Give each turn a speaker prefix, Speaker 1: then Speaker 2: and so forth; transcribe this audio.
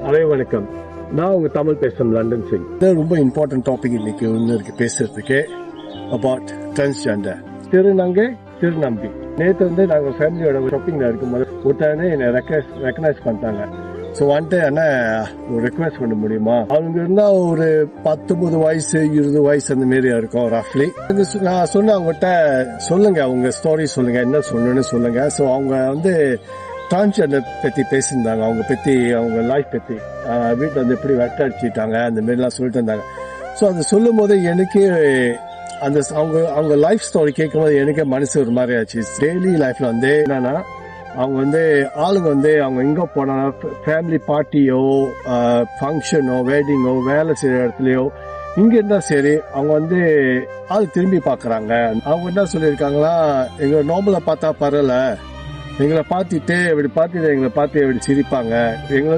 Speaker 1: அரை வணக்கம். நான் உங்க தமிழ் பேசும் லண்டன் சிங்.
Speaker 2: இது ரொம்ப இம்பார்ட்டன்ட் டாபிக் இன்னைக்கு ஒன்று இருக்கு பேசுறதுக்கு அபவுட் டிரான்ஸ்ஜெண்டர்.
Speaker 1: திருநங்கை திருநம்பி. நேற்று நாங்கள் ஃபேமிலியோட ஷாப்பிங்ல இருக்கும்போது ஒருத்தனே என்னை ரெக்கனைஸ் பண்ணிட்டாங்க.
Speaker 2: ஸோ வந்துட்டு என்ன ஒரு ரெக்வெஸ்ட் பண்ண முடியுமா? அவங்க இருந்தா ஒரு 19 வயசு 20 வயசு அந்த மாரி இருக்கும் ரஃப்லி. நான் சொன்ன அவங்ககிட்ட சொல்லுங்க, அவங்க ஸ்டோரி சொல்லுங்க, என்ன சொல்லணும்னு சொல்லுங்க. ஸோ அவங்க டிரான்ஸ்ஜெண்டர் பத்தி பேசியிருந்தாங்க, அவங்க பத்தி அவங்க லைஃப் பத்தி வீட்டில் எப்படி வெட்ட அடிச்சுட்டாங்க அந்த மாரிலாம் சொல்லிட்டு இருந்தாங்க. ஸோ அது சொல்லும் போது எனக்கு அந்த அவங்க லைஃப் ஸ்டோரி கேட்கும்போது எனக்கே மனசு ஒரு மாதிரி ஆச்சு. டெய்லி லைஃப்ல என்னன்னா அவங்க ஆளுங்க அவங்க எங்க போனாலும் ஃபேமிலி பார்ட்டியோ ஃபங்க்ஷனோ வெட்டிங்கோ வேலை செய்யற இடத்துலயோ இங்க இருந்தா சரி அவங்க ஆள் திரும்பி பாக்குறாங்க. அவங்க என்ன சொல்லியிருக்காங்களா, எங்க நார்மலா பார்த்தா பரவாயில்ல, எங்களை பார்த்துட்டு எங்களை பார்த்து சிரிப்பாங்க. எங்களை